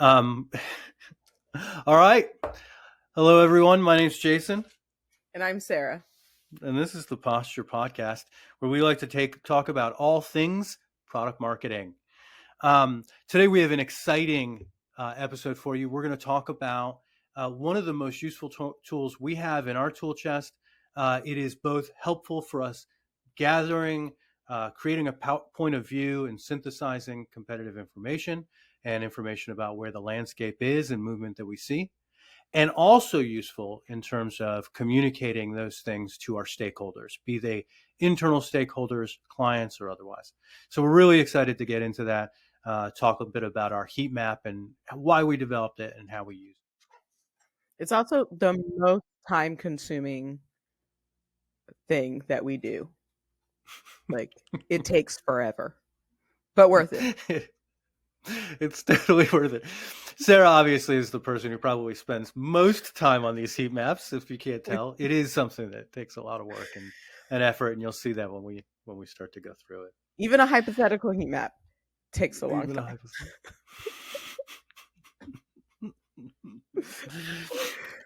Um, all right. Hello, everyone. My name's Jason, And I'm Sarah. and this is the Posture Podcast, where we like to talk about all things product marketing. Today, we have an exciting episode for you. We're going to talk about one of the most useful tools we have in our tool chest. It is both helpful for us gathering, creating a point of view, and synthesizing competitive information and information about where the landscape is and movement that we see, and also useful in terms of communicating those things to our stakeholders, be they internal stakeholders, clients, or otherwise. So we're really excited to get into that, talk a bit about our heat map and why we developed it and how we use it. It's also the most time consuming thing that we do. Like, it takes forever, but worth it. It's totally worth it. Sarah obviously is the person who probably spends most time on these heat maps. If you can't tell, it is something that takes a lot of work and effort, and you'll see that when we start to go through it. Even a hypothetical heat map takes a long Even time.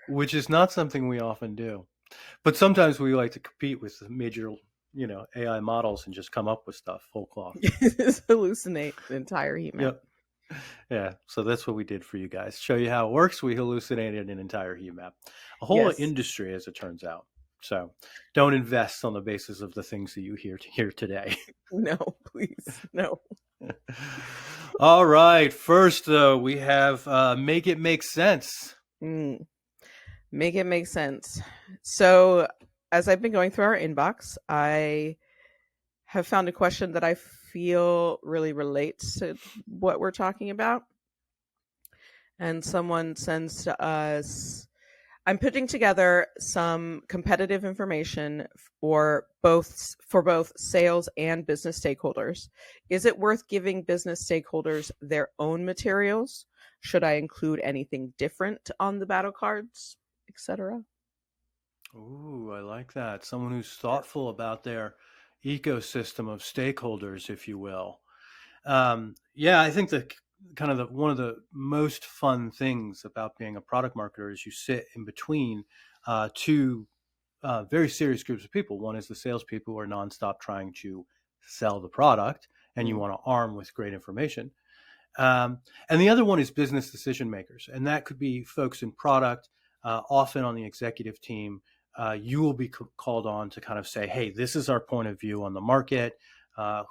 Which is not something we often do, but sometimes we like to compete with the major, AI models and just come up with stuff full cloth. Just hallucinate the entire heat map. Yep. Yeah, so that's what we did for you guys. Show you how it works. We hallucinated an entire heat map, a whole industry, as it turns out. So don't invest on the basis of the things that you hear today. No, please, no. All right. First, though, we have make it make sense. Make it make sense. So as I've been going through our inbox, I have found a question that I feel really relates to what we're talking about. And someone sends to us, I'm putting together some competitive information for both sales and business stakeholders. Is it worth giving business stakeholders their own materials? Should I include anything different on the battle cards, etc.? Ooh, I like that. Someone who's thoughtful about their ecosystem of stakeholders, if you will. Yeah, I think one of the most fun things about being a product marketer is you sit in between two very serious groups of people. One is the salespeople who are nonstop trying to sell the product, and you want to arm with great information. And the other one is business decision makers, and that could be folks in product, often on the executive team. You will be called on to kind of say, hey, this is our point of view on the market,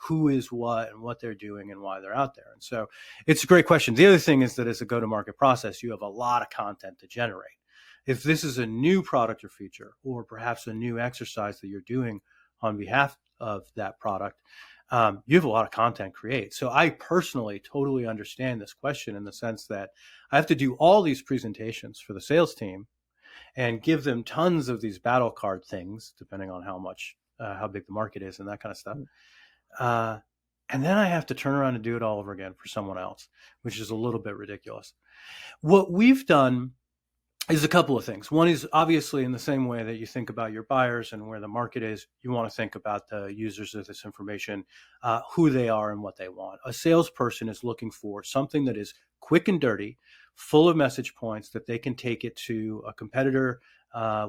who is what and what they're doing and why they're out there. And so it's a great question. The other thing is that as a go-to-market process, you have a lot of content to generate. If this is a new product or feature, or perhaps a new exercise that you're doing on behalf of that product, you have a lot of content to create. So I personally totally understand this question in the sense that I have to do all these presentations for the sales team and give them tons of these battle card things, depending on how big the market is and that kind of stuff. And then I have to turn around and do it all over again for someone else, which is a little bit ridiculous. What we've done is a couple of things. One is obviously in the same way that you think about your buyers and where the market is, you want to think about the users of this information, who they are and what they want. A salesperson is looking for something that is quick and dirty, full of message points that they can take it to a competitor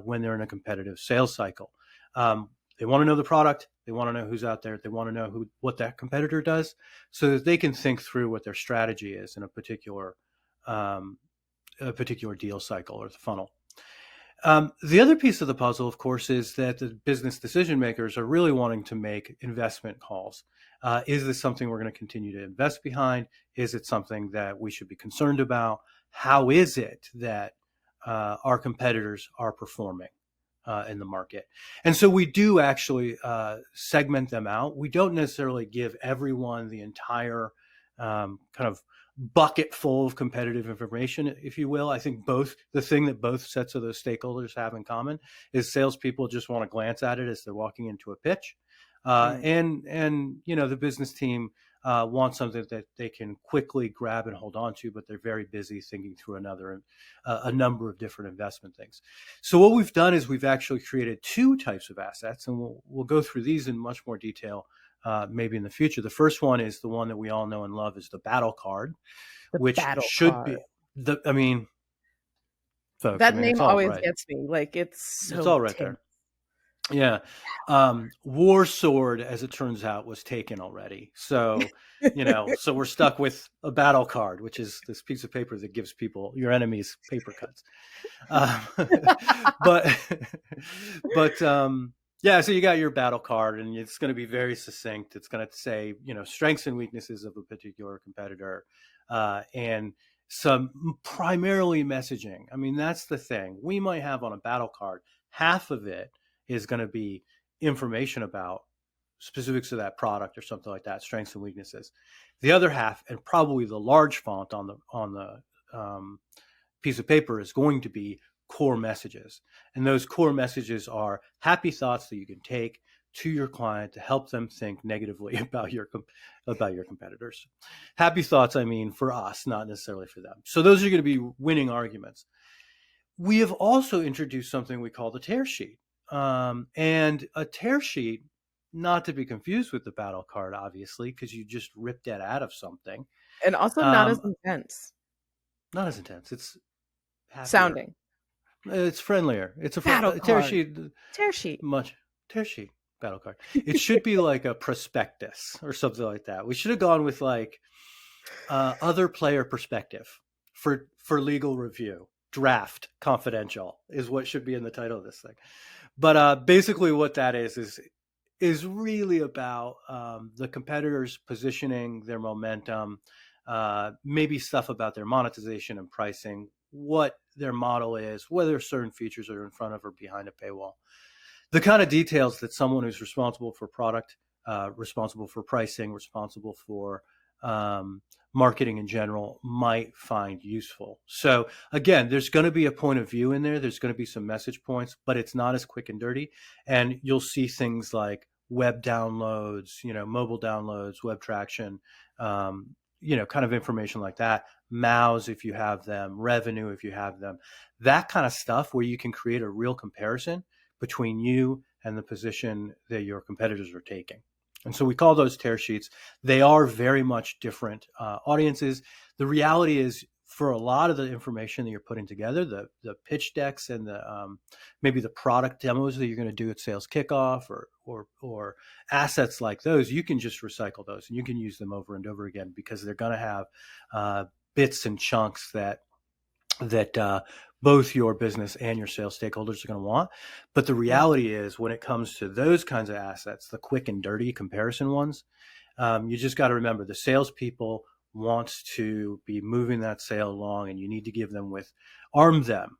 when they're in a competitive sales cycle. They want to know the product. They want to know who's out there. They want to know what that competitor does so that they can think through what their strategy is in a particular deal cycle or the funnel. The other piece of the puzzle, of course, is that the business decision makers are really wanting to make investment calls. Is this something we're going to continue to invest behind? Is it something that we should be concerned about? How is it that our competitors are performing in the market? And so we do actually segment them out. We don't necessarily give everyone the entire kind of bucket full of competitive information, if you will. I think the thing that both sets of those stakeholders have in common is salespeople just want to glance at it as they're walking into a pitch. And the business team wants something that they can quickly grab and hold on to, but they're very busy thinking through a number of different investment things. So what we've done is we've actually created two types of assets, and we'll go through these in much more detail maybe in the future. The first one is the one that we all know and love is the battle card, The which battle should card. be I mean, folks, I That mean, name it's all always right. gets me. Like it's It's so all right tense. there. Yeah. War Sword, as it turns out, was taken already. So, so we're stuck with a battle card, which is this piece of paper that gives people, your enemies, paper cuts. Um, but, yeah, so you got your battle card and it's going to be very succinct. It's going to say, strengths and weaknesses of a particular competitor, and some primarily messaging. I mean, that's the thing. We might have on a battle card, half of it is going to be information about specifics of that product or something like that, strengths and weaknesses. The other half, and probably the large font on the piece of paper, is going to be core messages, and those core messages are happy thoughts that you can take to your client to help them think negatively about your competitors. Happy thoughts, I mean, for us, not necessarily for them. So those are going to be winning arguments. We have also introduced something we call the tear sheet. And a tear sheet, not to be confused with the battle card, obviously, because you just ripped that out of something. And also not as Um, intense Not as intense. It's happier. sounding. It's friendlier. It's Battle a tear card. sheet. Tear sheet. Much tear sheet battle card. It should be like a prospectus or something like that. We should have gone with like other player perspective for legal review. Draft confidential is what should be in the title of this thing. But basically, what that is really about the competitors positioning, their momentum, maybe stuff about their monetization and pricing, what their model is, whether certain features are in front of or behind a paywall. The kind of details that someone who's responsible for product, responsible for pricing, responsible for marketing in general might find useful. So again, there's going to be a point of view in there. There's going to be some message points, but it's not as quick and dirty. And you'll see things like web downloads, mobile downloads, web traction, kind of information like that. MAUs if you have them, revenue if you have them, that kind of stuff where you can create a real comparison between you and the position that your competitors are taking. And so we call those tear sheets. They are very much different audiences. The reality is, for a lot of the information that you're putting together, the pitch decks and the maybe the product demos that you're going to do at sales kickoff or assets like those, you can just recycle those and you can use them over and over again because they're going to have bits and chunks that both your business and your sales stakeholders are going to want. But the Yeah. reality is, when it comes to those kinds of assets, the quick and dirty comparison ones, you just got to remember the salespeople wants to be moving that sale along, and you need to arm them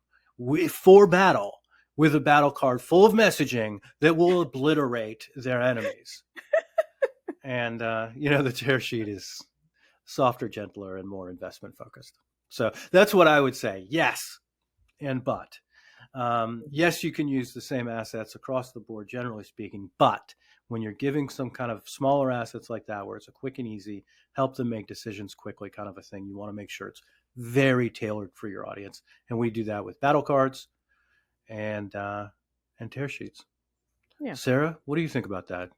for battle with a battle card full of messaging that will obliterate their enemies. And the tear sheet is softer, gentler, and more investment focused. So that's what I would say. Yes, and but. Yes, you can use the same assets across the board, generally speaking, but when you're giving some kind of smaller assets like that, where it's a quick and easy, help them make decisions quickly kind of a thing, you want to make sure it's very tailored for your audience. And we do that with battle cards and tear sheets. Yeah. Sarah, what do you think about that?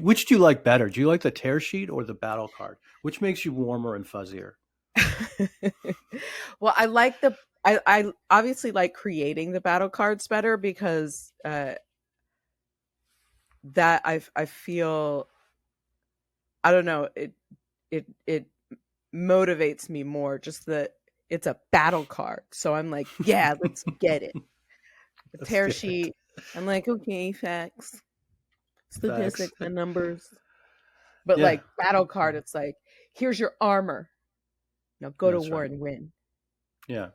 Which do you like better? Do you like the tear sheet or the battle card? Which makes you warmer and fuzzier? Well, I obviously like creating the battle cards better because that I feel, I don't know, it motivates me more just that it's a battle card. So I'm like, yeah, let's get it. The Let's tear get it. sheet, I'm like, okay, facts, Facts. statistics and numbers. But Yeah. like battle card, it's like, here's your armor. Now go to That's war right. and win. Yeah.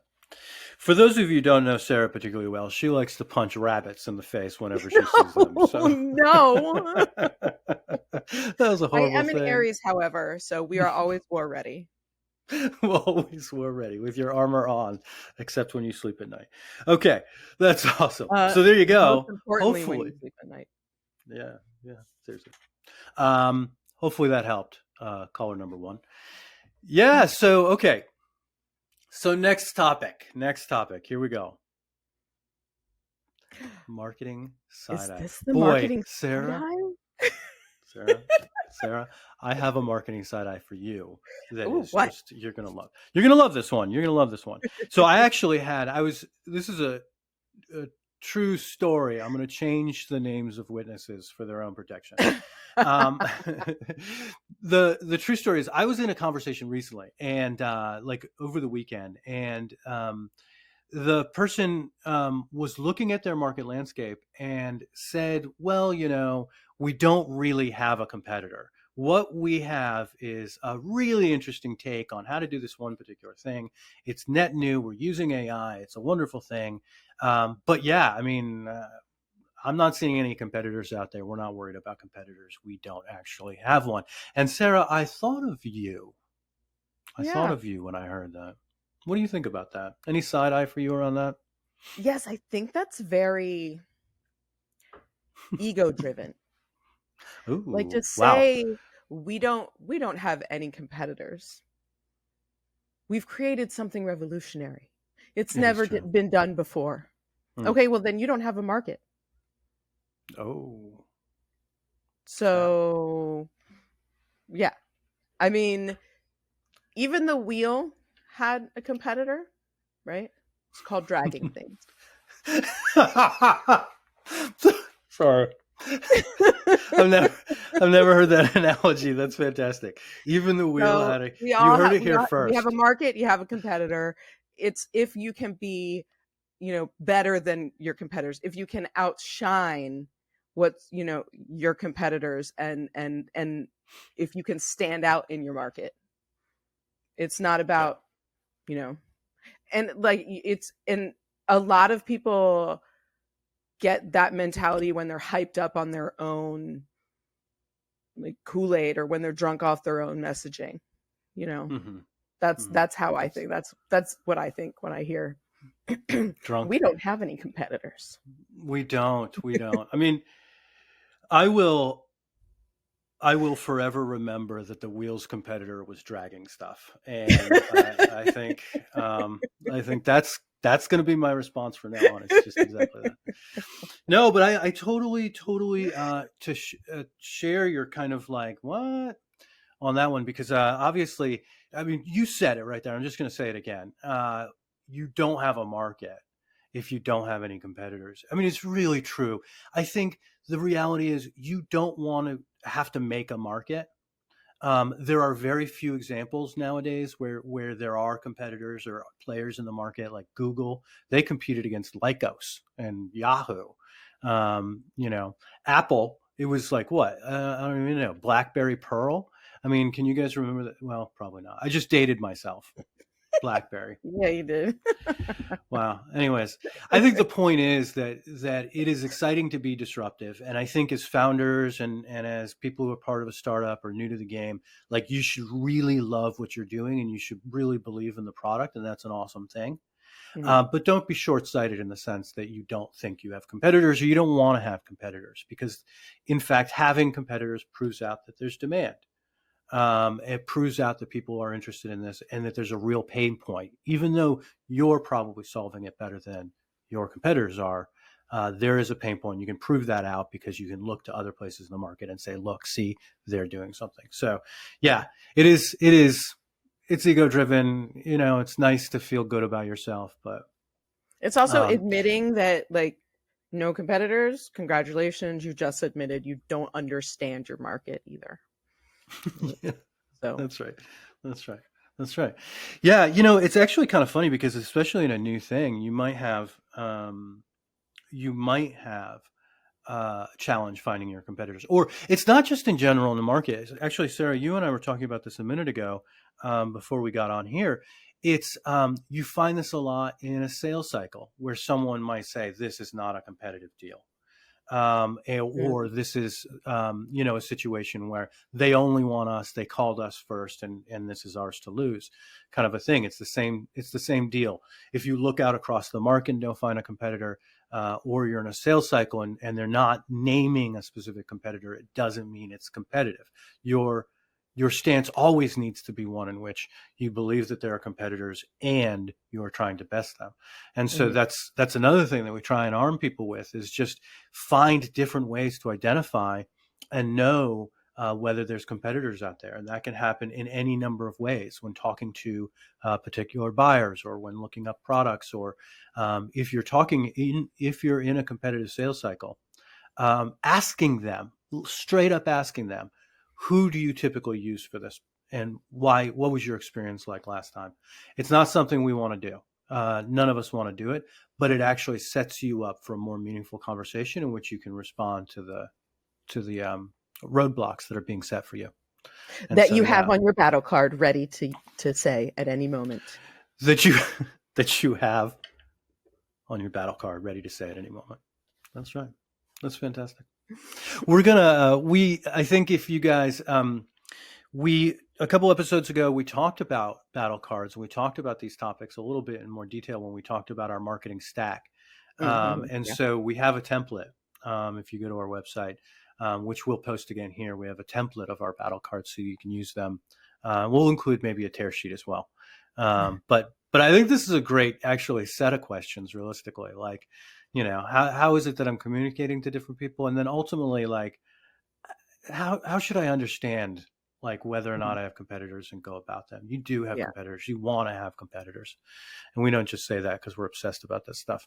For those of you who don't know Sarah particularly well, she likes to punch rabbits in the face whenever she sees them. No, So no. that was a I horrible am an thing. Aries, however, so we are always war ready. Always were ready with your armor on, except when you sleep at night. Okay, that's awesome. Uh, So there you Most go. importantly, when you Hopefully, sleep at night. yeah, yeah, seriously. Hopefully that helped. Caller number one. Yeah. So okay. So next topic. Next topic. Here we go. Marketing side Is eye. this the Boy, marketing side Sarah. eye? Sarah, Sarah, I have a marketing side eye for you that Ooh, is what? just you're gonna love. You're gonna love this one. You're gonna love this one. So I actually had I was this is a true story. I'm gonna change the names of witnesses for their own protection. Um, the true story is I was in a conversation recently and like over the weekend and the person was looking at their market landscape and said, well, we don't really have a competitor. What we have is a really interesting take on how to do this one particular thing. It's net new. We're using AI. It's a wonderful thing. But yeah, I mean, I'm not seeing any competitors out there. We're not worried about competitors. We don't actually have one. And Sarah, I thought of you. I thought Yeah. of you when I heard that. What do you think about that? Any side eye for you around that? Yes, I think that's very ego driven. Like to Ooh, wow. say we don't have any competitors. We've created something revolutionary. It's It is never true. been done before. Hmm. Okay, well then you don't have a market. Oh, sad. So, yeah. I mean, even the wheel had a competitor, right? It's called dragging things. Sorry. I've never I've never heard that analogy. That's fantastic. Even the wheel So had a we you all heard have it here we have a first. market, you have a competitor. It's if you can be, better than your competitors, if you can outshine what's, your competitors and if you can stand out in your market. It's not Yeah. about, you know, and like it's and a lot of people get that mentality when they're hyped up on their own like Kool-Aid or when they're drunk off their own messaging, you know. Hmm. That's Hmm. that's how I That's think. That's what I think when I hear we drunk. don't have any competitors. We don't. We don't. I mean, I will I will forever remember that the wheels competitor was dragging stuff, and I think that's going to be my response from now on. It's just exactly that. No, but I totally share your kind of like what on that one because obviously, I mean, you said it right there. I'm just going to say it again. You don't have a market if you don't have any competitors. I mean, it's really true. I think the reality is you don't want to have to make a market. There are very few examples nowadays where there are competitors or players in the market like Google. They competed against Lycos and Yahoo. You know, Apple. It was like what? I don't even know. BlackBerry Pearl. I mean, can you guys remember that? Well, probably not. I just dated myself. BlackBerry. Yeah, you did. Wow. Anyways, I think the point is that it is exciting to be disruptive, and I think as founders and as people who are part of a startup or new to the game, like you should really love what you're doing, and you should really believe in the product, and that's an awesome thing. Mhm. But don't be short-sighted in the sense that you don't think you have competitors or you don't want to have competitors, because in fact, having competitors proves out that there's demand. It proves out that people are interested in this and that there's a real pain point, even though you're probably solving it better than your competitors are. There is a pain point. You can prove that out because you can look to other places in the market and say, "Look, see, they're doing something." So, yeah, it is. It is. It's ego driven. You know, it's nice to feel good about yourself, but It's also um, admitting that like no competitors, congratulations, you just admitted you don't understand your market either. yeah, So, that's right. That's right. That's right. Yeah, it's actually kind of funny because especially in a new thing, you might have challenge finding your competitors. Or it's not just in general in the market. Actually, Sarah, you and I were talking about this a minute ago before we got on here. It's you find this a lot in a sales cycle where someone might say, "This is not a competitive deal." Or mm, this is a situation where they only want us, they called us first, and this is ours to lose, kind of a thing. It's the same deal. If you look out across the market and don't find a competitor, or you're in a sales cycle and they're not naming a specific competitor, it doesn't mean it's competitive. Your stance always needs to be one in which you believe that there are competitors and you are trying to best them. And so mhm. that's another thing that we try and arm people with is just find different ways to identify and know whether there's competitors out there. And that can happen in any number of ways when talking to particular buyers, or when looking up products, or if you're in a competitive sales cycle, asking them, straight up asking them, who do you typically use for this, and why? What was your experience like last time? It's not something we want to do. None of us want to do it, but it actually sets you up for a more meaningful conversation in which you can respond to the roadblocks that are being set for you. And That so, you have yeah, on your battle card ready to say at any moment. that you that you have on your battle card ready to say at any moment. That's right. That's fantastic. We're gonna I think if you guys we a couple episodes ago we talked about battle cards, and we talked about these topics a little bit in more detail when we talked about our marketing stack. And Yeah. so we have a template. If you go to our website, which we'll post again here, we have a template of our battle cards so you can use them. We'll include maybe a tear sheet as well. But I think this is a great actually set of questions realistically. Like, how is it that I'm communicating to different people? And then ultimately, like, how should I understand like whether or not I have competitors and go about them? You do have Yeah. competitors. You want to have competitors. And we don't just say that because we're obsessed about this stuff.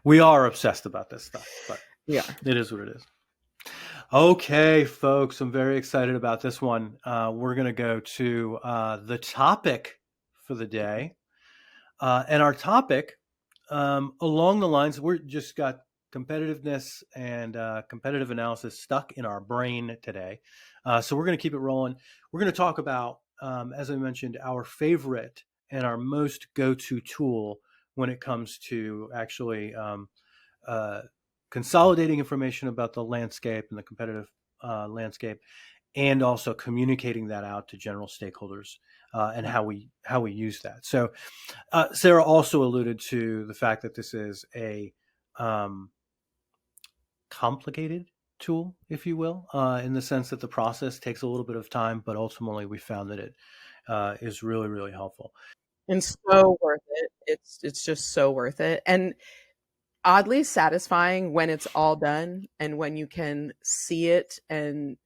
We are obsessed about this stuff, but Yeah. it is what it is. Okay, folks, I'm very excited about this one. We're going to go to the topic for the day. And our topic, along the lines, we're just got competitiveness and competitive analysis stuck in our brain today. So we're going to keep it rolling. We're going to talk about, as I mentioned, our favorite and our most go-to tool when it comes to actually uh, consolidating information about the landscape and the competitive landscape, and also communicating that out to general stakeholders, and how we use that. So Sarah also alluded to the fact that this is a complicated tool, if you will, in the sense that the process takes a little bit of time, but ultimately we found that it is really, really helpful. And so worth it. It's just so worth it. And oddly satisfying when it's all done and when you can see it, and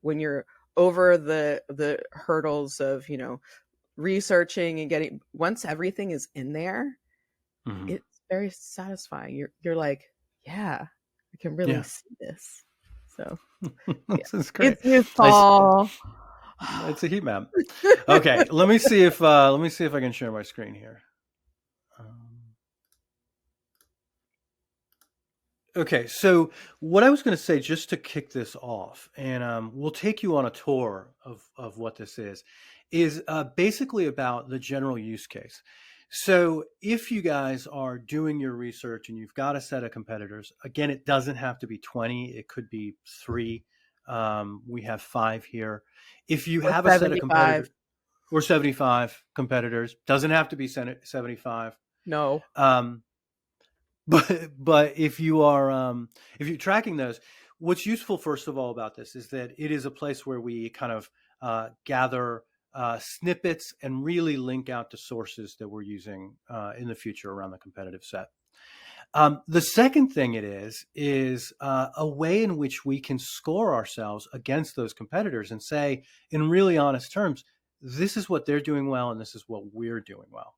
when you're over the hurdles of, researching and getting, once everything is in there, Mm-hmm. it's very satisfying. You're like, yeah, I can really Yeah, see this. So yeah, this is great. it's Nice. useful. It's a heat map. Okay, let me see if I can share my screen here. Um, Okay, so what I was going to say, just to kick this off, and we'll take you on a tour of what this is basically about the general use case. So if you guys are doing your research and you've got a set of competitors, again, it doesn't have to be 20, it could be three. We have five here. If you Or have a set of 75. competitors, or 75 competitors, doesn't have to be 75. No. Um, but if you're tracking those, what's useful first of all about this is that it is a place where we kind of gather snippets and really link out to sources that we're using in the future around the competitive set. The second thing it is a way in which we can score ourselves against those competitors and say, in really honest terms, this is what they're doing well and this is what we're doing well.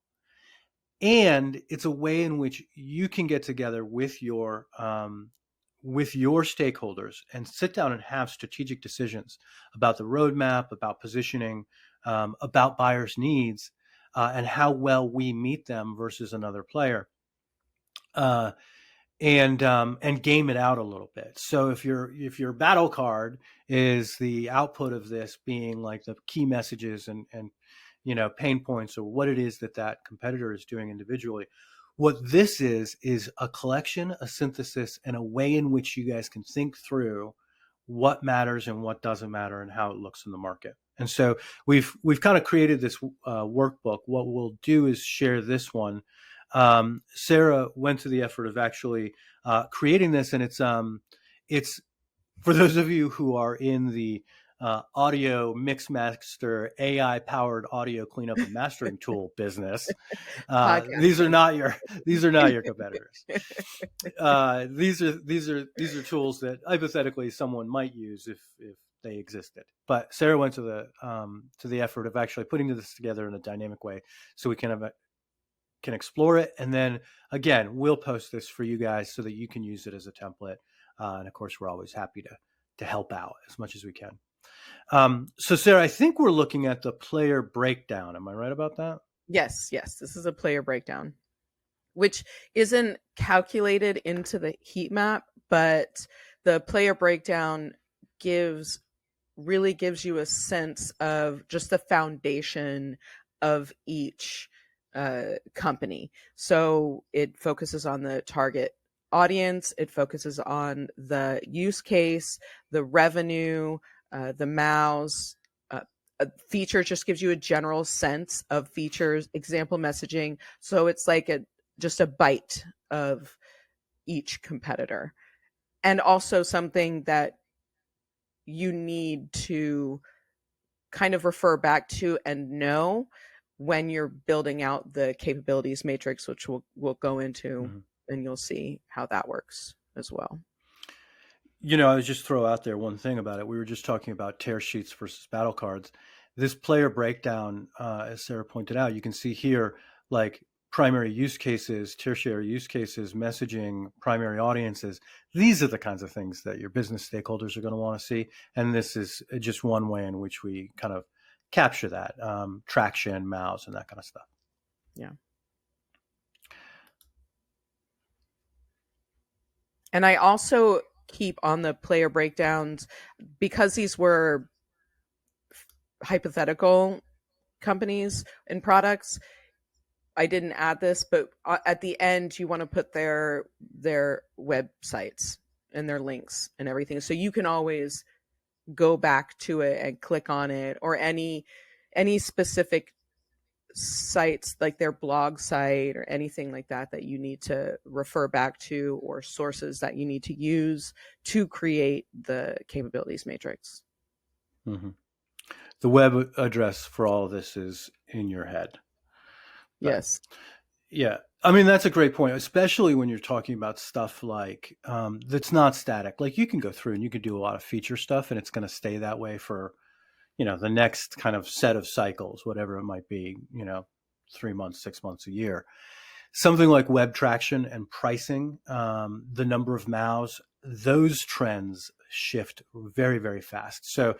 And it's a way in which you can get together with your stakeholders and sit down and have strategic decisions about the roadmap, about positioning, about buyers' needs, and how well we meet them versus another player. Uh, and game it out a little bit. So if your battle card is the output of this being like the key messages and pain points, or what it is that competitor is doing individually, what this is a collection, a synthesis, and a way in which you guys can think through what matters and what doesn't matter and how it looks in the market. And so we've kind of created this workbook. What we'll do is share this one. Sarah went to the effort of actually creating this, and it's for those of you who are in the audio mix master AI powered audio cleanup and mastering tool business. These are Podcasting. not your these are not your competitors. These are tools that hypothetically someone might use if they existed. But Sarah went to the effort of actually putting this together in a dynamic way, so we can explore it, and then again we'll post this for you guys so that you can use it as a template. And of course, we're always happy to help out as much as we can. So Sarah, I think we're looking at the player breakdown. Am I right about that? Yes, yes. This is a player breakdown, which isn't calculated into the heat map, but the player breakdown gives really gives you a sense of just the foundation of each company. So it focuses on the target audience, it focuses on the use case, the revenue, the MAUs. A feature just gives you a general sense of features, example messaging. So it's like just a bite of each competitor, and also something that you need to kind of refer back to and know when you're building out the capabilities matrix, which we'll go into, Mm-hmm. and you'll see how that works as well. I was just throw out there one thing about it. We were just talking about tear sheets versus battle cards. This player breakdown, as Sarah pointed out, you can see here like primary use cases, tertiary use cases, messaging, primary audiences. These are the kinds of things that your business stakeholders are going to want to see. And this is just one way in which we kind of capture that traction, mouse, and that kind of stuff. Yeah. And I also keep on the player breakdowns, because these were hypothetical companies and products. I didn't add this, but at the end you want to put their websites and their links and everything, so you can always go back to it and click on it, or any specific sites like their blog site or anything like that that you need to refer back to, or sources that you need to use to create the capabilities matrix. Mm-hmm. The web address for all of this is in your head. But Yes. yeah, I mean, that's a great point, especially when you're talking about stuff like that's not static. Like you can go through and you can do a lot of feature stuff, and it's going to stay that way for the next kind of set of cycles, whatever it might be. 3 months, 6 months, a year. Something like web traction and pricing, the number of MAUs, those trends shift very, very fast. So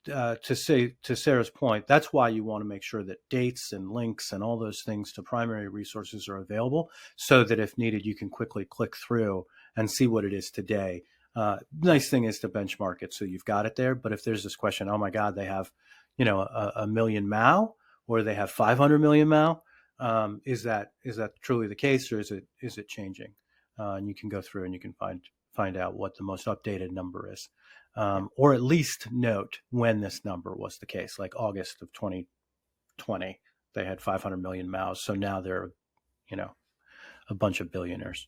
to Sarah's point, that's why you want to make sure that dates and links and all those things to primary resources are available, so that if needed, you can quickly click through and see what it is today. Nice thing is to benchmark it so you've got it there. But if there's this question, oh my God, they have, a million MAU, or they have 500 million MAU, is that truly the case, or is it changing? And you can go through and you can find out what the most updated number is. Yeah. Or at least note when this number was the case, like August of 2020, they had 500 million MAUs. So now they're, a bunch of billionaires.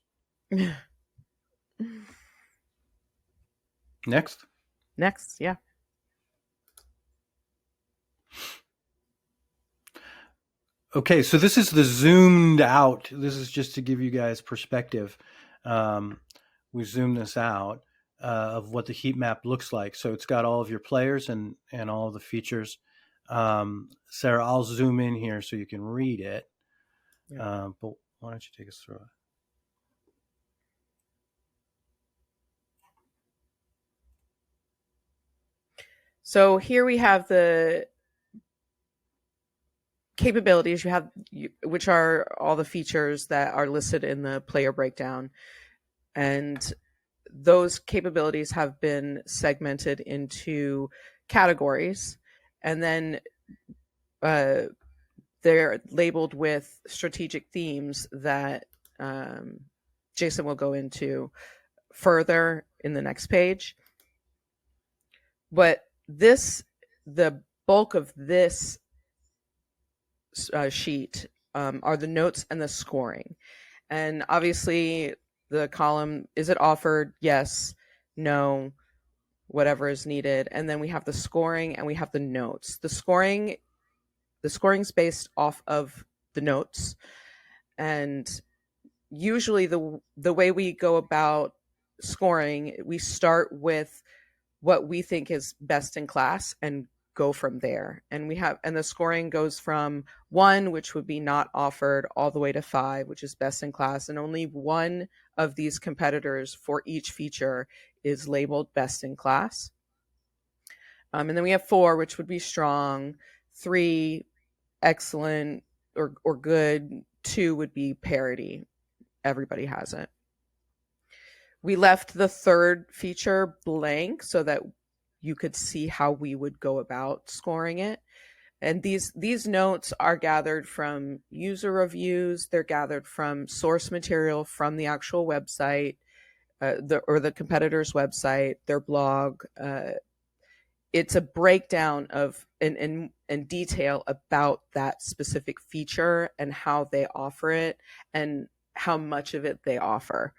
Next. Next, yeah. Okay, so this is the zoomed out. This is just to give you guys perspective. We zoom this out of what the heat map looks like. So it's got all of your players and all of the features. Sarah, I'll zoom in here so you can read it. Yeah. But why don't you take us through it? So here we have the capabilities you have, which are all the features that are listed in the player breakdown. And those capabilities have been segmented into categories, and then they're labeled with strategic themes that Jason will go into further in the next page. But the bulk of this sheet are the notes and the scoring. And obviously, the column, is it offered? Yes, no. whatever is needed. And then we have the scoring and we have the notes. The scoring's based off of the notes. And usually the way we go about scoring, we start with what we think is best in class and go from there. And the scoring goes from 1, which would be not offered, all the way to 5, which is best in class, and only one of these competitors for each feature is labeled best in class. And then we have 4, which would be strong, 3, excellent or good, 2 would be parity. Everybody has it. We left the third feature blank so that you could see how we would go about scoring it. And these notes are gathered from user reviews. They're gathered from source material from the actual website, the competitor's website, their blog. It's a breakdown of and detail about that specific feature and how they offer it and how much of it they offer.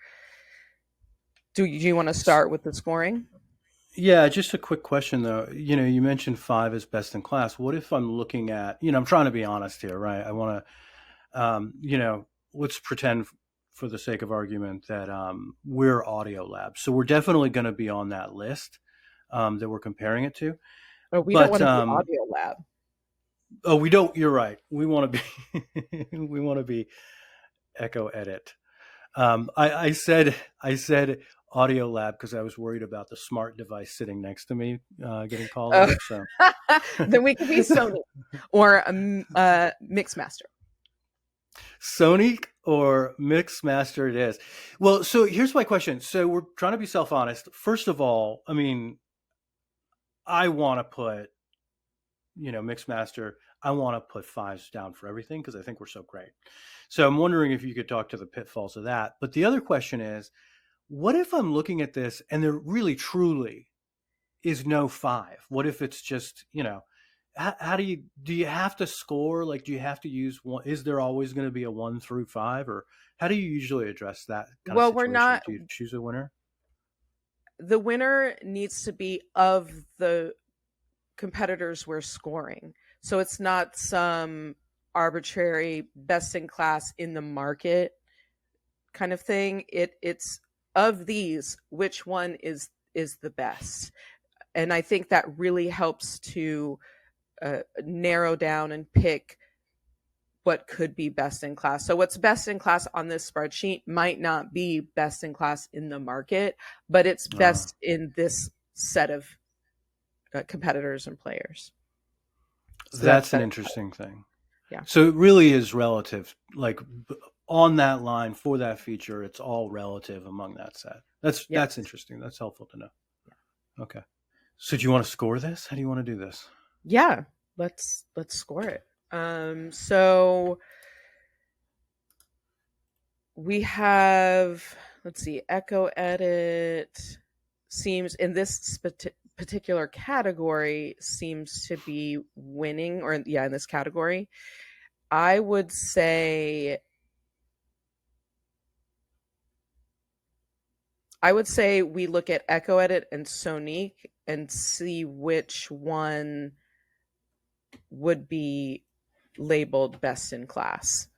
Do you want to start with the scoring? Yeah, just a quick question though. You mentioned 5 as best in class. What if I'm looking at, I'm trying to be honest here, right? I want to, let's pretend for the sake of argument that we're Audio Lab. So we're definitely going to be on that list that we're comparing it to. Oh, we don't But want to be Audio Lab. oh, we don't. You're right. We want to be. We want to be Echo Edit. I said Audio Lab because I was worried about the smart device sitting next to me getting called Oh, out. So then we could be Sony or Mixmaster. Sony or Mixmaster it is. Well, so here's my question. So we're trying to be self-honest. First of all, I mean, I want to put, Mixmaster, I want to put 5s down for everything because I think we're so great. So I'm wondering if you could talk to the pitfalls of that. But the other question is, what if I'm looking at this and there really truly is no 5? What if it's just, how do you have to score? Like, do you have to use one? Is there always going to be a 1 through 5, or how do you usually address that kind of Well, we're situation? not. Do you choose a winner? The winner needs to be of the competitors we're scoring. So it's not some arbitrary best in class in the market kind of thing. It's of these, which one is the best. And I think that really helps to narrow down and pick what could be best in class. So what's best in class on this spreadsheet might not be best in class in the market, but it's Uh, best in this set of competitors and players. So that's an that interesting thing. yeah. So it really is relative. Like on that line for that feature, it's all relative among that set. That's Yes. interesting. That's helpful to know. Okay. So do you want to score this? How do you want to do this? Yeah. Let's score it. So we have, let's see, Echo Edit seems in this particular category seems to be winning, or yeah, in this category. I would say we look at Echo Edit and Sonic and see which one would be labeled best in class.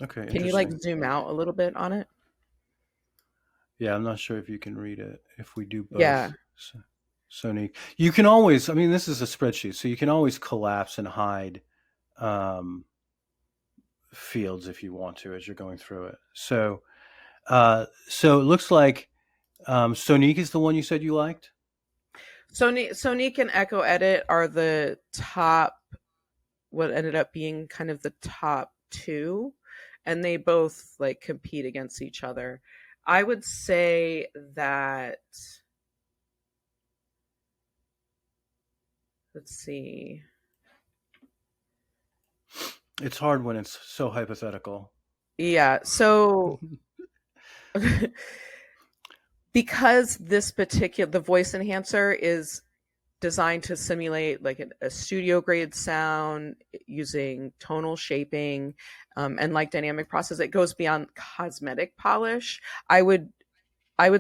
Okay, Can you like interesting. zoom out a little bit on it? Yeah, I'm not sure if you can read it. If we do Yeah. both, Sony, you can always. I mean, this is a spreadsheet, so you can always collapse and hide um, fields if you want to as you're going through it. So it looks like Sonic is the one you said you liked. Sonic and Echo Edit are the top, what ended up being kind of the top two, and they both like compete against each other. I would say that, let's see. It's hard when it's so hypothetical. Yeah, so because the voice enhancer is designed to simulate like a studio grade sound using tonal shaping, and like dynamic process, it goes beyond cosmetic polish. I would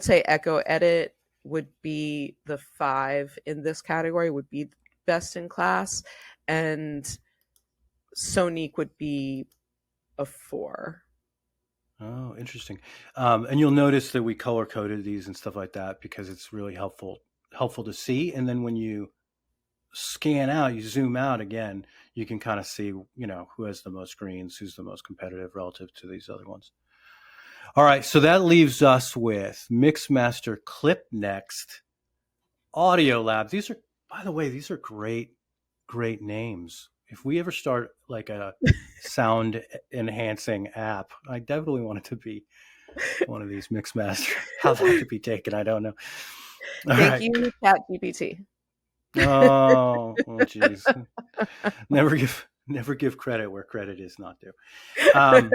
say Echo Edit would be the 5 in this category, would be best in class, and Sonique would be a 4. Oh, interesting. And you'll notice that we color coded these and stuff like that because it's really helpful to see. And then when you scan out, you zoom out again, you can kind of see, who has the most screens, who's the most competitive relative to these other ones. All right, so that leaves us with Mixmaster, Clip Next, Audio Lab. These are, by the way, these are great names. If we ever start like a sound enhancing app, I definitely want it to be one of these Mixmaster. How that could be taken, I don't know. All Thank right. you, ChatGPT. Geez. Never give credit where credit is not due. Um,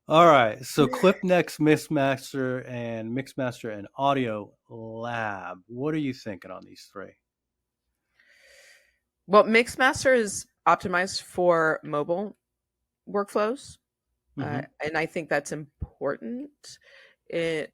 all right. So Clip Next, Mixmaster and Audio Lab. What are you thinking on these three? Well, Mixmaster is optimized for mobile workflows, Mm-hmm. and I think that's important. It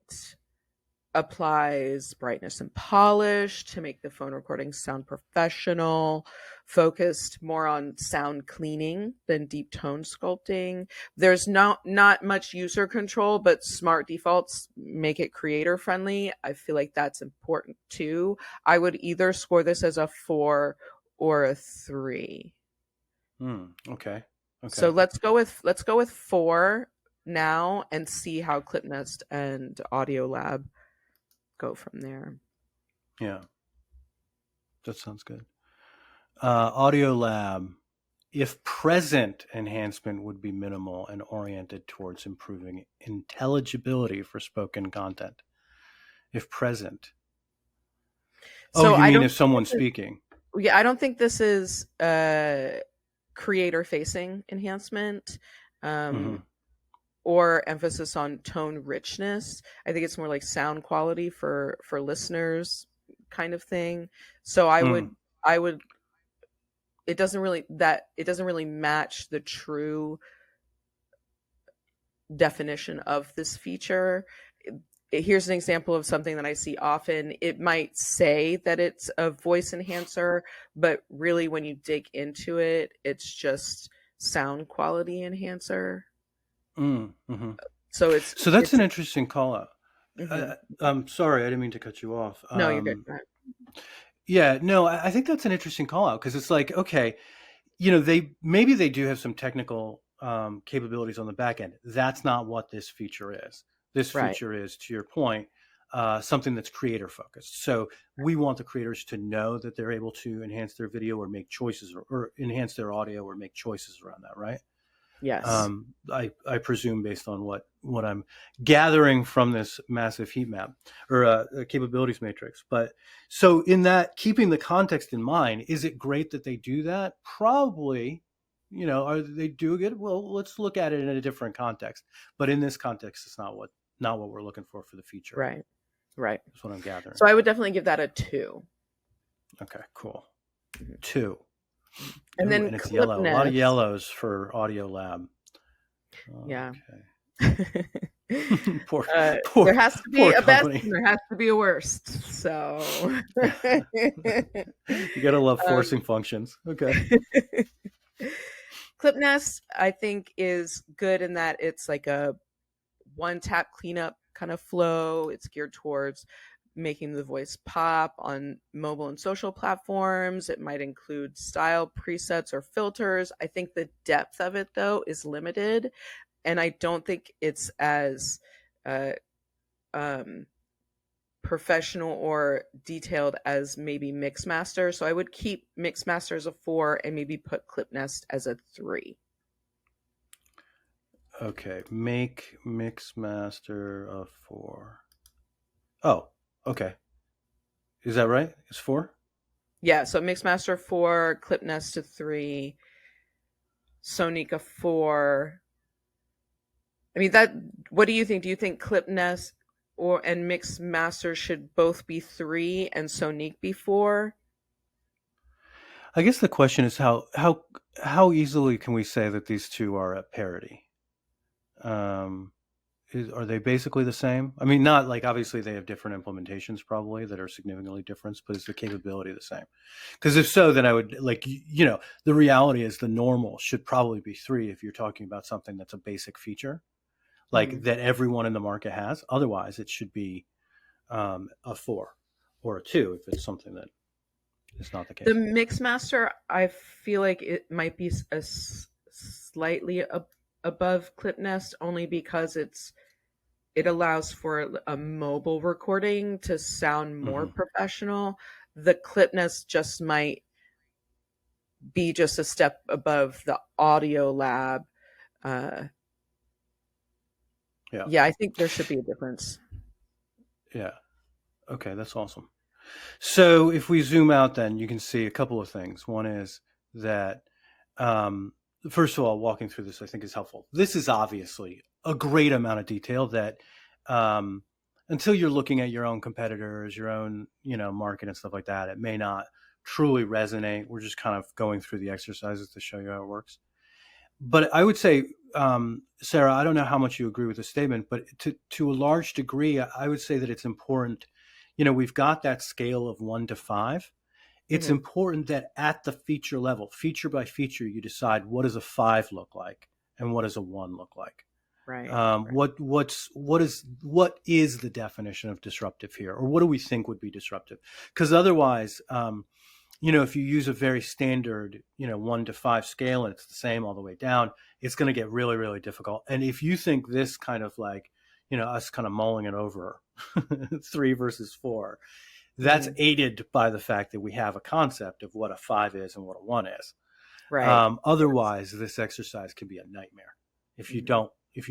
applies brightness and polish to make the phone recording sound professional, focused more on sound cleaning than deep tone sculpting. There's not much user control, but smart defaults make it creator friendly. I feel like that's important too. I would either score this as a 4 or a 3. Okay. So Okay. let's go with 4 now and see how ClipNest and Audio Lab go from there. Yeah, that sounds good. Audio Lab. If present, enhancement would be minimal and oriented towards improving intelligibility for spoken content. If present. Oh, So you I mean don't if think someone's this is, speaking? yeah, I don't think this is creator facing enhancement, um, Mm-hmm. or emphasis on tone richness. I think it's more like sound quality for listeners kind of thing. So I would it doesn't really match the true definition of this feature. Here's an example of something that I see often. It might say that it's a voice enhancer, but really when you dig into it, it's just sound quality enhancer. Mm-hmm. So it's So that's it's an interesting call out. mhm. I'm sorry, I didn't mean to cut you off. No, you're good. Go ahead. Yeah, no, I think that's an interesting call out because it's like, okay, they do have some technical capabilities on the back end. That's not what this feature is. This Right. feature is, to your point, something that's creator focused. So we want the creators to know that they're able to enhance their video or make choices or enhance their audio or make choices around that, right? Yes. I presume based on what I'm gathering from this massive heat map or a capabilities matrix. But so in that, keeping the context in mind, is it great that they do that? Probably. Are they doing it? Well, let's look at it in a different context. But in this context, it's not what we're looking for the future. Right. Right. That's what I'm gathering. So I would definitely give that a 2. Okay, cool. Mhm. 2. And Ooh, then and it's yellow. A lot of ClipNest. yellows for Audio Lab. Yeah. Okay. poor, There poor, has to be poor a best company. and there has to be a worst. So You gotta love um, forcing functions. Okay. ClipNest, I think, is good in that it's like a one tap cleanup kind of flow. It's geared towards making the voice pop on mobile and social platforms. It might include style presets or filters. I think the depth of it, though, is limited. And I don't think it's as uh, um, professional or detailed as maybe Mixmaster. So I would keep Mixmaster as a 4 and maybe put ClipNest as a 3. Okay. Make Mixmaster a 4. Oh, okay. Is that right? It's 4? Yeah, so Mixmaster 4, ClipNest a 3, Sonica 4. I mean that what do you think? Do you think ClipNest or and Mixmaster should both be 3 and Sonique be 4? I guess the question is how easily can we say that these two are at parity? Um, are they basically the same? I mean, not like obviously they have different implementations probably that are significantly different, but is the capability the same? Because if so, then I would like the reality is the normal should probably be 3 if you're talking about something that's a basic feature like Mhm. that everyone in the market has. Otherwise, it should be a 4 or a 2 if it's something that is not the The case. Mixmaster, I feel like it might be slightly above Clipnest only because it allows for a mobile recording to sound more Mm-hmm. professional. The Clipnest just might be just a step above the Audio Lab. Uh, Yeah, yeah, I think there should be a difference. yeah. Okay, that's awesome. So if we zoom out, then you can see a couple of things. One is that, um, first of all, walking through this, I think is helpful. This is obviously a great amount of detail that, um, until you're looking at your own competitors, your own, market and stuff like that, it may not truly resonate. We're just kind of going through the exercises to show you how it works. But I would say, Sarah, I don't know how much you agree with the statement, but to a large degree, I would say that it's important. We've got that scale of 1 to 5. It's Hmm. important that at the feature level, feature by feature, you decide what does a 5 look like and what does a 1 look like. Right, right. What is the definition of disruptive here, or what do we think would be disruptive? Because otherwise, if you use a very standard, 1 to 5 scale and it's the same all the way down, it's going to get really, really difficult. And if you think this kind of like, us kind of mulling it over 3 versus 4, that's Hmm. aided by the fact that we have a concept of what a 5 is and what a 1 is. Right. Yes. Otherwise, this exercise can be a nightmare if you Mhm.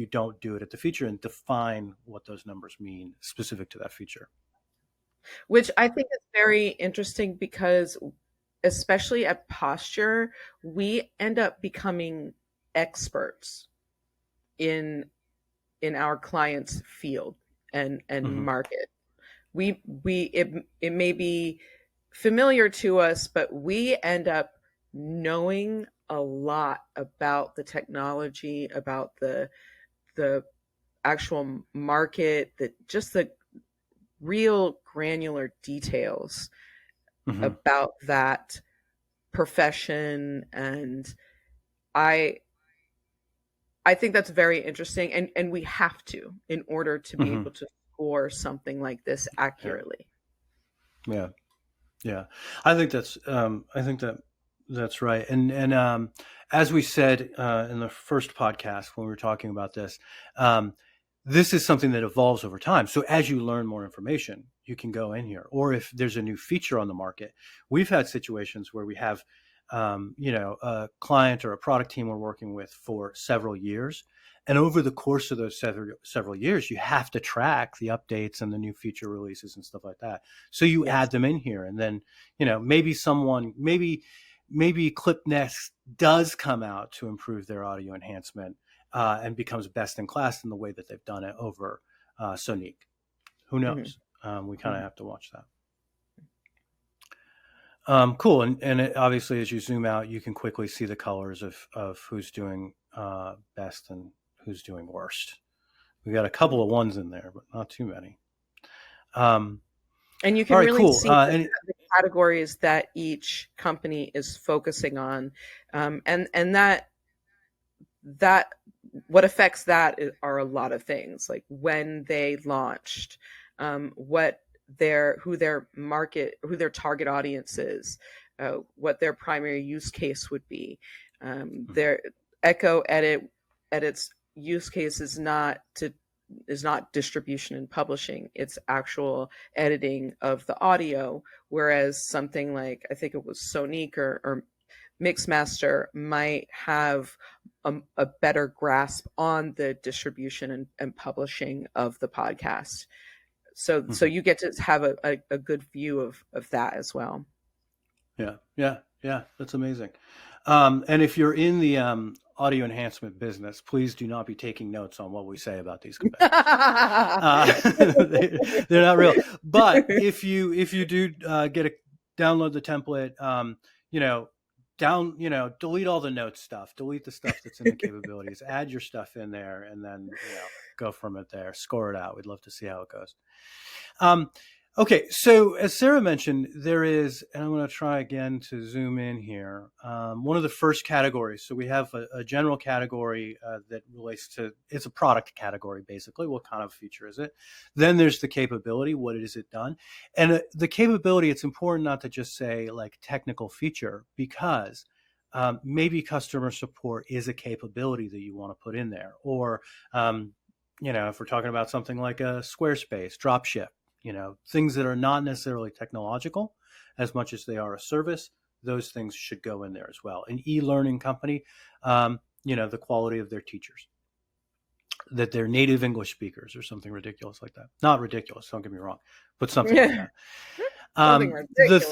don't do it at the feature and define what those numbers mean specific to that feature. Which I think is very interesting because, especially at posture, we end up becoming experts in our client's field and Mm-hmm. market. It may be familiar to us, but we end up knowing a lot about the technology, about the actual market, the real granular details Mm-hmm. about that profession. And I I think that's very interesting, and we have to in order to be Mm-hmm. able to score something like this Yeah. accurately. Yeah. Yeah, I think that's right. And as we said in the first podcast when we were talking about this, um, this is something that evolves over time. So as you learn more information, you can go in here. Or if there's a new feature on the market, we've had situations where we have, a client or a product team we're working with for several years. And over the course of those several years, you have to track the updates and the new feature releases and stuff like that. So you Yes. add them in here, and then maybe ClipNext does come out to improve their audio enhancement and becomes best in class in the way that they've done it over Sonic. Who Hmm. knows? We kind of Hmm. have to watch that. Cool, and obviously, as you zoom out, you can quickly see the colors of who's doing best and who's doing worst. We got a couple of ones in there, but not too many. Um, And you all can right, really cool. see the categories that each company is focusing on, and that what affects that are a lot of things, like when they launched, what who their target audience is, what their primary use case would be. Their Echo edits use case is not distribution and publishing, it's actual editing of the audio, whereas something like, I think it was Sonic or Mixmaster might have a better grasp on the distribution and publishing of the podcast. So Mhm. you get to have a good view of that as well. Yeah, yeah, yeah. That's amazing. And if you're in the audio enhancement business, please do not be taking notes on what we say about these competitors. They're not real. But if you do get a download the template, you know, delete all the notes stuff, delete the stuff that's in the capabilities, add your stuff in there, and then. go from it there. Score it out. We'd love to see how it goes. Um, okay, so as Sarah mentioned, there is, and I'm going to try again to zoom in here. One of the first categories. So we have a general category that relates to, it's a product category, basically. What kind of feature is it? Then there's the capability. What is it done? And the capability, it's important not to just say like technical feature, because maybe customer support is a capability that you want to put in there. Or, if we're talking about something like a Squarespace, dropship, things that are not necessarily technological as much as they are a service, those things should go in there as well. An e-learning company, the quality of their teachers, that they're native English speakers or something ridiculous like that. Not ridiculous, don't get me wrong, but something like that. Something The ridiculous.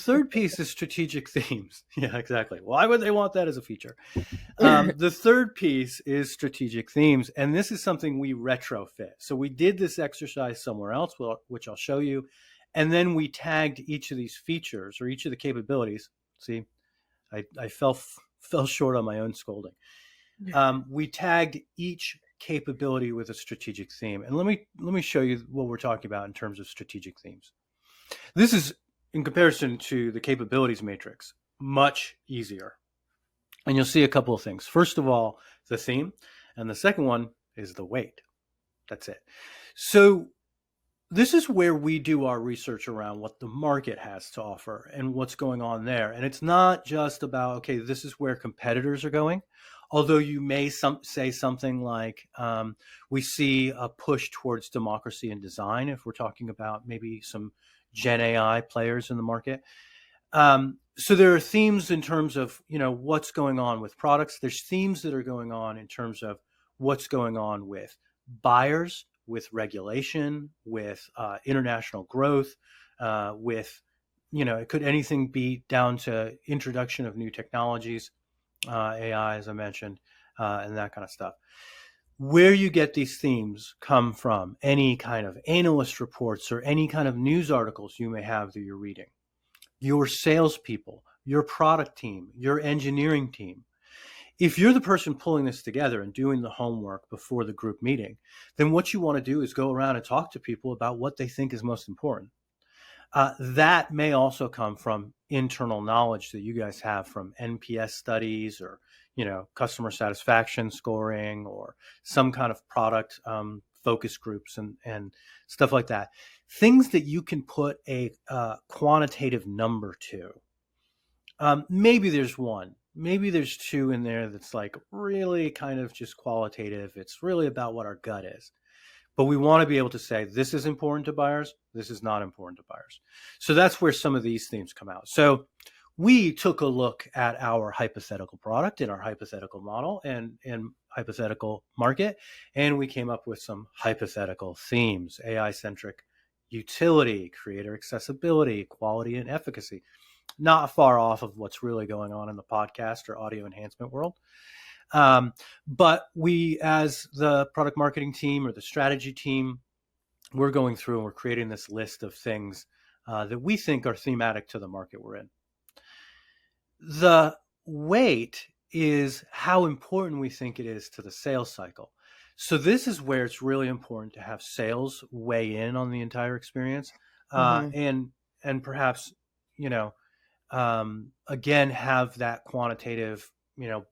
third piece is strategic themes. Yeah, exactly. Why would they want that as a feature? The third piece is strategic themes, and this is something we retrofit. So we did this exercise somewhere else, which I'll show you, and then we tagged each of these features or each of the capabilities. See, I fell short on my own scolding. We tagged each capability with a strategic theme, and let me show you what we're talking about in terms of strategic themes. This is, in comparison to the capabilities matrix, much easier. And you'll see a couple of things. First of all, the theme, and the second one is the weight. That's it. So this is where we do our research around what the market has to offer and what's going on there. And it's not just about, okay, this is where competitors are going. Although you may say something like, we see a push towards democracy and design if we're talking about maybe some Gen AI players in the market. So there are themes in terms of, what's going on with products. There's themes that are going on in terms of what's going on with buyers, with regulation, with international growth, with, it could anything be down to introduction of new technologies, AI, as I mentioned, and that kind of stuff. Where you get these themes come from, any kind of analyst reports or any kind of news articles you may have that you're reading, your salespeople, your product team, your engineering team. If you're the person pulling this together and doing the homework before the group meeting, then what you want to do is go around and talk to people about what they think is most important. That may also come from internal knowledge that you guys have from NPS studies or, customer satisfaction scoring or some kind of product focus groups and stuff like that. Things that you can put a quantitative number to. Maybe there's one, maybe there's two in there that's like really kind of just qualitative. It's really about what our gut is. But we want to be able to say, this is important to buyers, this is not important to buyers. So that's where some of these themes come out. So we took a look at our hypothetical product and our hypothetical model and hypothetical market, and we came up with some hypothetical themes: AI-centric utility, creator accessibility, quality, and efficacy. Not far off of what's really going on in the podcast or audio enhancement world. But we, as the product marketing team or the strategy team, we're going through and we're creating this list of things that we think are thematic to the market we're in. The weight is how important we think it is to the sales cycle. So this is where it's really important to have sales weigh in on the entire experience, and perhaps, again, have that quantitative,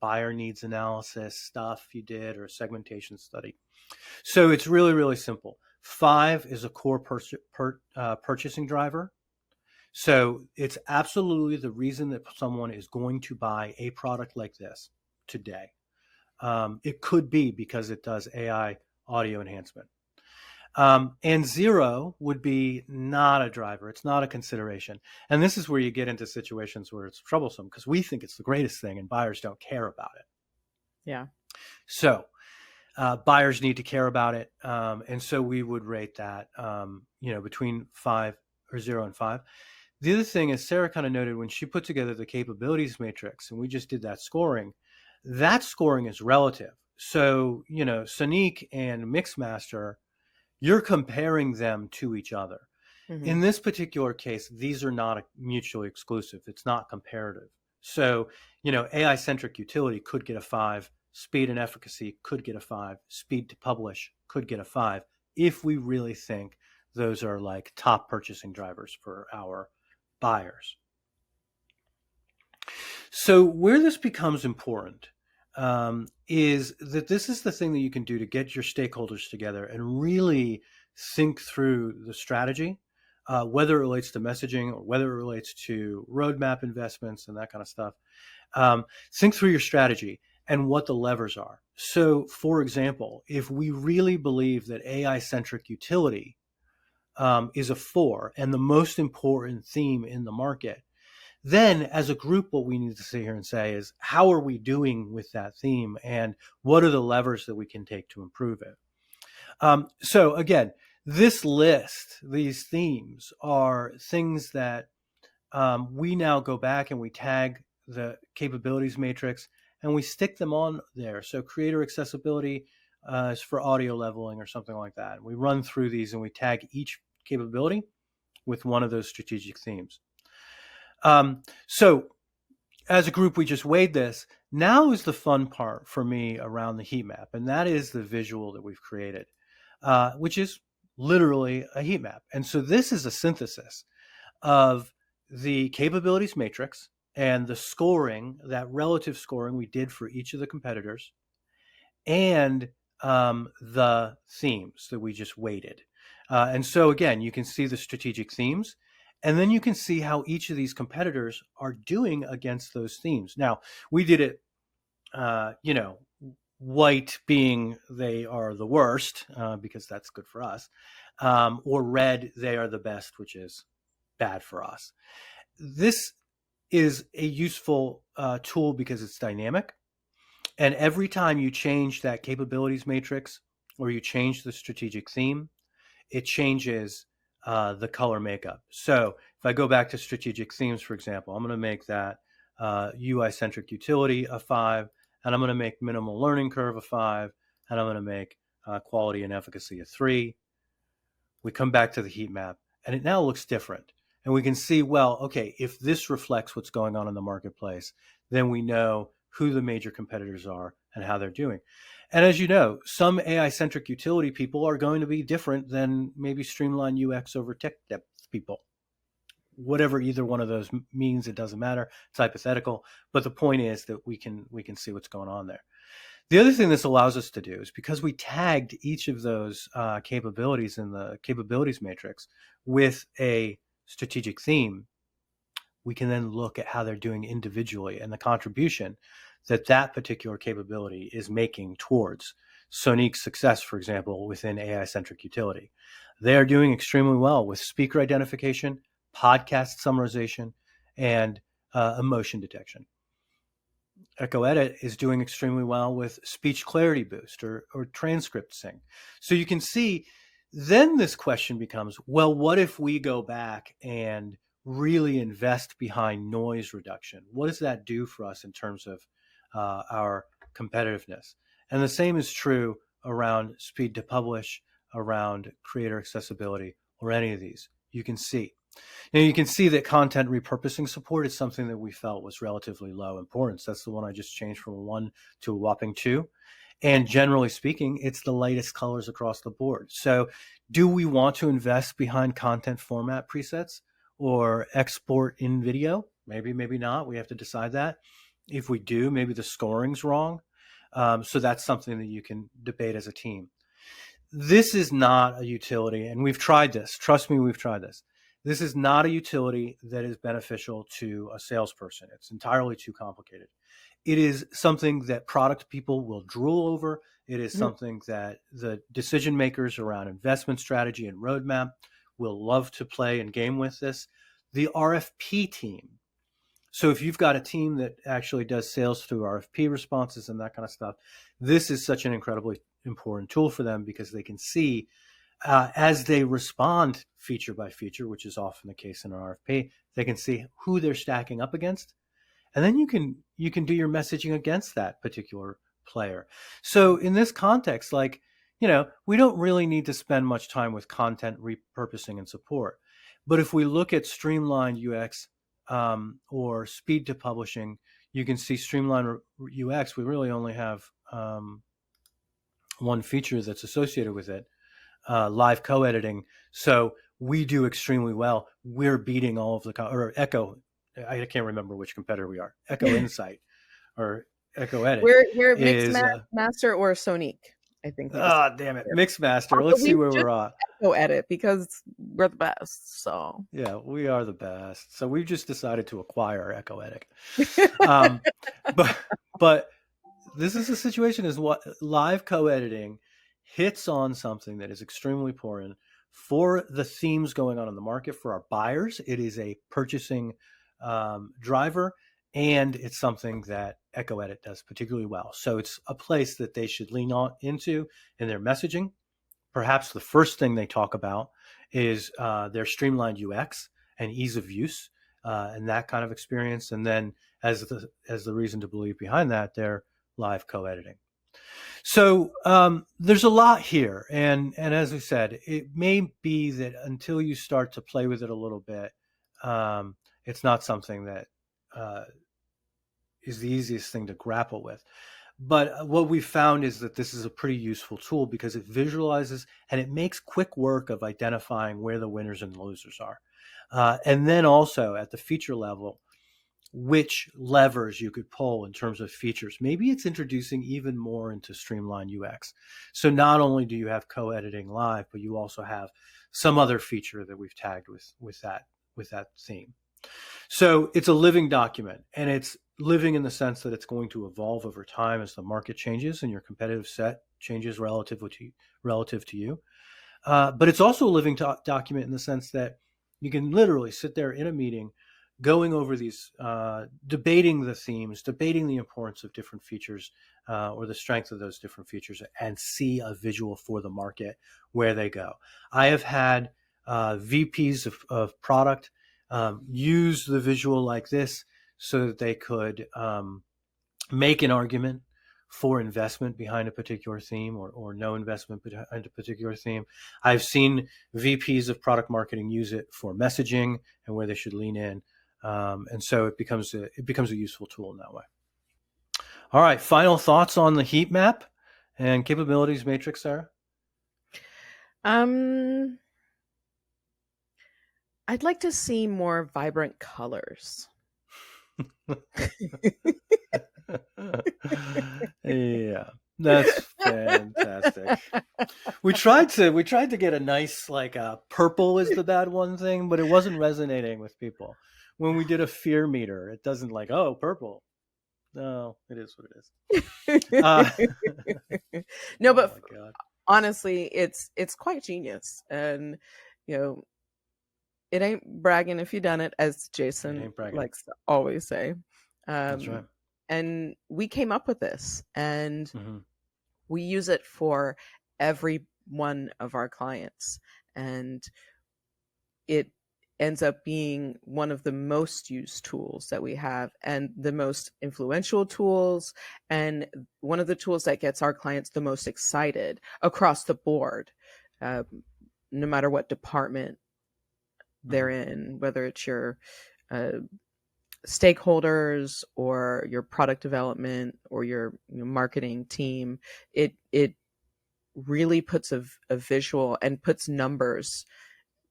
buyer needs analysis stuff you did or segmentation study. So it's really, really simple. 5 is a core purchasing driver. So it's absolutely the reason that someone is going to buy a product like this today. It could be because it does AI audio enhancement. And 0 would be not a driver. It's not a consideration. And this is where you get into situations where it's troublesome because we think it's the greatest thing and buyers don't care about it. Yeah. So buyers need to care about it. And so we would rate that, between 5 or 0 and 5. The other thing is Sarah kind of noted when she put together the capabilities matrix and we just did that scoring is relative. So, Sonique and Mixmaster, you're comparing them to each other. In this particular case, these are not mutually exclusive. It's not comparative. So, AI-centric utility could get a 5 speed and efficacy could get a 5, speed to publish could get a 5, if we really think those are like top purchasing drivers for our buyers. So where this becomes important is that this is the thing that you can do to get your stakeholders together and really think through the strategy, whether it relates to messaging or whether it relates to roadmap investments and that kind of stuff. Think through your strategy and what the levers are. So, for example, if we really believe that AI-centric utility is a 4 and the most important theme in the market, then as a group, what we need to sit here and say is, how are we doing with that theme and what are the levers that we can take to improve it? So again, this list, these themes are things that we now go back and we tag the capabilities matrix and we stick them on there. So creator accessibility is for audio leveling or something like that. And we run through these and we tag each capability with one of those strategic themes. So as a group, we just weighed this. Now is the fun part for me around the heat map, and that is the visual that we've created, which is literally a heat map. And so this is a synthesis of the capabilities matrix and the scoring, that relative scoring we did for each of the competitors, and the themes that we just weighted. And so again, you can see the strategic themes, and then you can see how each of these competitors are doing against those themes. Now, we did it, white being they are the worst, because that's good for us, or red, they are the best, which is bad for us. This is a useful tool because it's dynamic. And every time you change that capabilities matrix or you change the strategic theme, it changes the color makeup. So if I go back to strategic themes, for example, I'm going to make that UI-centric utility a 5, and I'm going to make minimal learning curve a 5, and I'm going to make quality and efficacy a 3. We come back to the heat map, and it now looks different. And we can see, well, okay, if this reflects what's going on in the marketplace, then we know who the major competitors are and how they're doing. And as you know, some AI-centric utility people are going to be different than maybe streamline UX over tech depth people. Whatever either one of those means, it doesn't matter. It's hypothetical. But the point is that we can see what's going on there. The other thing this allows us to do is, because we tagged each of those capabilities in the capabilities matrix with a strategic theme, we can then look at how they're doing individually and the contribution that that particular capability is making towards Sonique's success, for example, within AI-centric utility. They are doing extremely well with speaker identification, podcast summarization, and emotion detection. Echo Edit is doing extremely well with speech clarity boost or transcript sync. So you can see, then this question becomes, well, what if we go back and really invest behind noise reduction? What does that do for us in terms of our competitiveness? And the same is true around speed to publish, around creator accessibility, or any of these. You can see. And you can see that content repurposing support is something that we felt was relatively low importance. That's the one I just changed from a 1 to a whopping 2. And generally speaking, it's the lightest colors across the board. So do we want to invest behind content format presets or export in video? Maybe, maybe not. We have to decide that. If we do, maybe the scoring's wrong. So that's something that you can debate as a team. This is not a utility, and we've tried this. Trust me, we've tried this. This is not a utility that is beneficial to a salesperson. It's entirely too complicated. It is something that product people will drool over. It is something that the decision makers around investment strategy and roadmap will love to play and game with this. The RFP team. So if you've got a team that actually does sales through RFP responses and that kind of stuff, this is such an incredibly important tool for them, because they can see as they respond feature by feature, which is often the case in an RFP, they can see who they're stacking up against. And then you can do your messaging against that particular player. So in this context, we don't really need to spend much time with content repurposing and support. But if we look at streamlined UX or speed to publishing, you can see Streamline UX. We really only have one feature that's associated with it, live co-editing. So we do extremely well. We're beating all of the or Echo. I can't remember which competitor we are. Echo Insight or Echo Edit We're is. Master or Sonic, I think we just. Ah, damn it, Mixmaster. Also, Let's see we where should we're at. go edit because we're the best. So. Yeah, we are the best. So we've just decided to acquire Echo Edit. Um, but but this is a situation is what live co-editing hits on something that is extremely important for the themes going on in the market for our buyers. It is a purchasing driver, and it's something that Echo Edit does particularly well. So it's a place that they should lean on into in their messaging. Perhaps the first thing they talk about is their streamlined UX and ease of use, and that kind of experience. And then as the reason to believe behind that, their live co-editing. So there's a lot here, and as we said, it may be that until you start to play with it a little bit, it's not something that is the easiest thing to grapple with. But what we found is that this is a pretty useful tool because it visualizes and it makes quick work of identifying where the winners and losers are. And then also at the feature level, which levers you could pull in terms of features. Maybe it's introducing even more into Streamline UX. So not only do you have co-editing live, but you also have some other feature that we've tagged with that theme. So it's a living document, and it's living in the sense that it's going to evolve over time as the market changes and your competitive set changes relative to you. But it's also a living document in the sense that you can literally sit there in a meeting going over these, debating the themes, debating the importance of different features or the strength of those different features, and see a visual for the market where they go. I have had VPs of product use the visual like this so that they could make an argument for investment behind a particular theme or no investment behind a particular theme. I've seen VPs of product marketing use it for messaging and where they should lean in. And so it becomes a useful tool in that way. All right, final thoughts on the heat map and capabilities matrix, Sarah? I'd like to see more vibrant colors. Yeah, that's fantastic. We tried to get a nice like purple is the bad one thing, but it wasn't resonating with people. When we did a fear meter, it doesn't like, oh, purple. No, it is what it is. No, Oh but my God. honestly, it's quite genius, and you know, it ain't bragging if you done it, as It Jason ain't bragging. likes to always say. That's right. And we came up with this, and Mm-hmm. we use it for every one of our clients, and it ends up being one of the most used tools that we have and the most influential tools, and one of the tools that gets our clients the most excited across the board, no matter what department they're in, whether it's your stakeholders or your product development or your marketing team. It really puts a visual and puts numbers.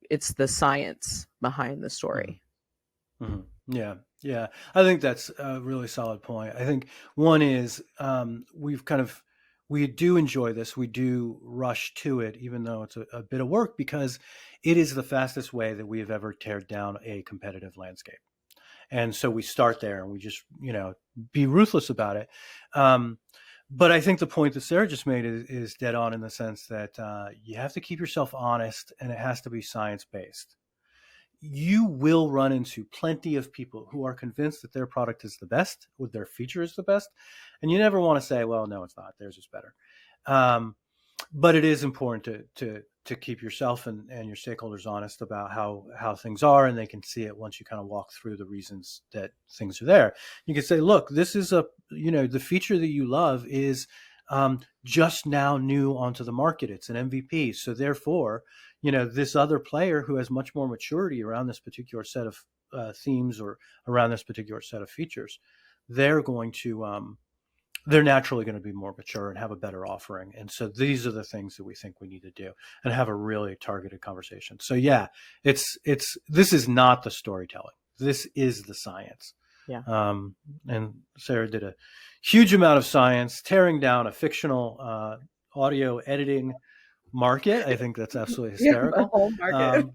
It's the science behind the story. Mm-hmm. Yeah, yeah. I think that's a really solid point. I think one is we do enjoy this. We do rush to it, even though it's a bit of work, because it is the fastest way that we have ever teared down a competitive landscape. And so we start there and we just, be ruthless about it. But I think the point that Sarah just made is dead on in the sense that you have to keep yourself honest and it has to be science-based. You will run into plenty of people who are convinced that their product is the best, with their feature is the best. And you never want to say, well, no, it's not. Theirs is better. But it is important to keep yourself and your stakeholders honest about how things are, and they can see it once you kind of walk through the reasons that things are there. You can say, look, this is the feature that you love is just now new onto the market. It's an MVP. So therefore, this other player who has much more maturity around this particular set of themes or around this particular set of features they're going to they're naturally going to be more mature and have a better offering. And so these are the things that we think we need to do and have a really targeted conversation. So yeah, this is not the storytelling. This is the science. Yeah. And Sarah did a huge amount of science tearing down a fictional audio editing market. I think that's absolutely Yeah, the hysterical. whole market.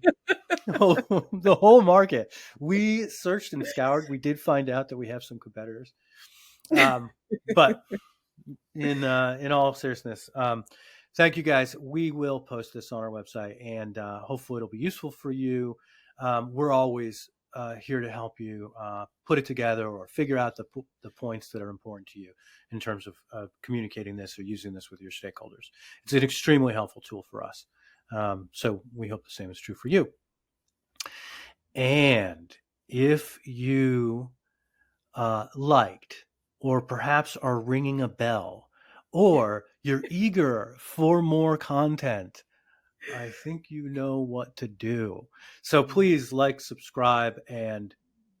The whole market. We searched and scoured. We did find out that we have some competitors. But in all seriousness, thank you guys. We will post this on our website, and hopefully it'll be useful for you. We're always here to help you put it together or figure out the points that are important to you in terms of communicating this or using this with your stakeholders. It's an extremely helpful tool for us. So we hope the same is true for you. And if you liked, or perhaps are ringing a bell, or you're eager for more content, I think you know what to do. So please like, subscribe, and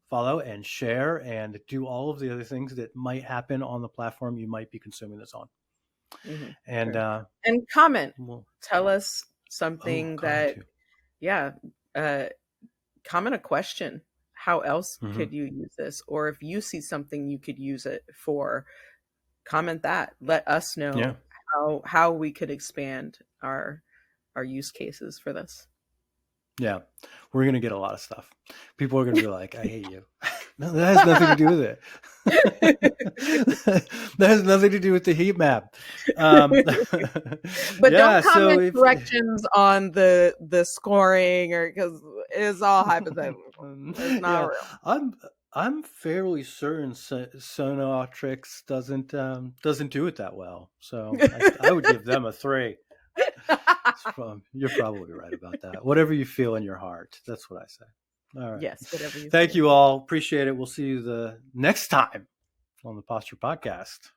follow and share and do all of the other things that might happen on the platform you might be consuming this on. Mm-hmm. And sure. And comment. Tell us something that, comment a question. How else could you use this? Or if you see something you could use it for, comment that. Let us know how we could expand our use cases for this. Yeah, we're going to get a lot of stuff. People are going to be like, I hate you. No, that has nothing to do with it. That has nothing to do with the heat map. But don't comment corrections on the scoring, or because it's all hypothetical. It's not real. I'm fairly certain Sonotrix doesn't do it that well. So I would give them a 3. You're probably right about that. Whatever you feel in your heart, that's what I say. All right. Yes, whatever you Thank you all. Appreciate it. We'll see you the next time on the Posture Podcast.